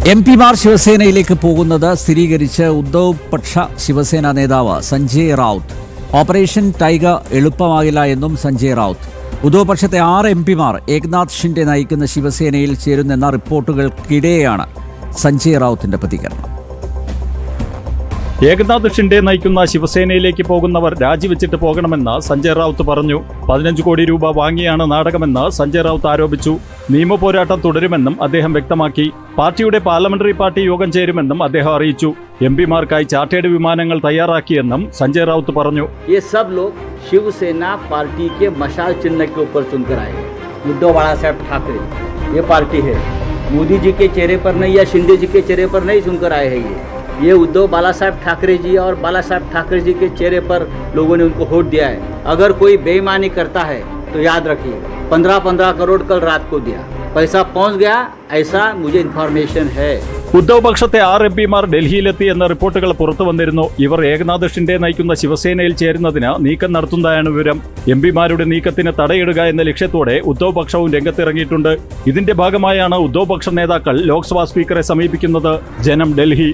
എംപിമാർ ശിവസേനയിലേക്ക് പോകുന്നത് സ്ഥിരീകരിച്ച് ഉദ്ധവ് പക്ഷ ശിവസേന നേതാവ് സഞ്ജയ് റൌത്ത്. ഓപ്പറേഷൻ ടൈഗർ എളുപ്പമാകില്ല എന്നും സഞ്ജയ് റൌത്ത്. ഉദ്ധവ് പക്ഷത്തെ 6 എംപിമാർ ഏക്നാഥ് ഷിൻഡെ നയിക്കുന്ന ശിവസേനയിൽ ചേരുന്നെന്ന റിപ്പോർട്ടുകൾക്കിടെയാണ് സഞ്ജയ് റൌത്തിന്റെ പ്രതികരണം. ഏകനാഥ് ഷിൻഡെ നയിക്കുന്ന ശിവസേനയിലേക്ക് പോകുന്നവർ രാജിവെച്ചിട്ട് പോകണമെന്ന് സഞ്ജയ് റൌത്ത് പറഞ്ഞു. 15 കോടി രൂപ വാങ്ങിയാണ് നാടകമെന്ന് സഞ്ജയ് റൌത്ത് ആരോപിച്ചു. നിയമപോരാട്ടം തുടരുമെന്നും അദ്ദേഹം വ്യക്തമാക്കി. പാർട്ടിയുടെ പാർലമെന്ററി പാർട്ടി യോഗം ചേരുമെന്നും അദ്ദേഹം അറിയിച്ചു. എംപിമാർക്കായി ചാർട്ടേഡ് വിമാനങ്ങൾ തയ്യാറാക്കിയെന്നും സഞ്ജയ് റൌത്ത് പറഞ്ഞു. ये सब लोग शिवसेना पार्टी के मशाल चिन्ह के ऊपर चुनकर आए हैं. उद्धव बाला साहब ठाकरे ये पार्टी है. मोदी जी के चेहरे पर नहीं या शिंदे जी के चेहरे पर नहीं चुनकर आए हैं. ये उद्धव बाला साहब ठाकरे जी और बाला साहब ठाकरे जी के चेहरे पर लोगों ने उनको वोट दिया है. अगर कोई बेईमानी करता है तो याद रखिए 15-15 करोड़ कल रात को दिया, पैसा पहुंच गया, ऐसा मुझे इन्फॉर्मेशन है. ഉദ്ധവ് പക്ഷത്തെ 6 എംപിമാർ ഡൽഹിയിലെത്തി എന്ന റിപ്പോർട്ടുകൾ പുറത്തു വന്നിരുന്നു. ഇവർ ഏകനാഥ് ഷിൻഡെ നയിക്കുന്ന ശിവസേനയിൽ ചേരുന്നതിന് നീക്കം നടത്തുന്നതാണ് വിവരം. എംപിമാരുടെ നീക്കത്തിന് തടയിടുക എന്ന ലക്ഷ്യത്തോടെ ഉദ്ധവ് പക്ഷവും രംഗത്തിറങ്ങിയിട്ടുണ്ട്. ഇതിന്റെ ഭാഗമായാണ് ഉദ്ധവ് പക്ഷ നേതാക്കൾ ലോക്സഭാ സ്പീക്കറെ സമീപിക്കുന്നത്. ജനം, ഡൽഹി.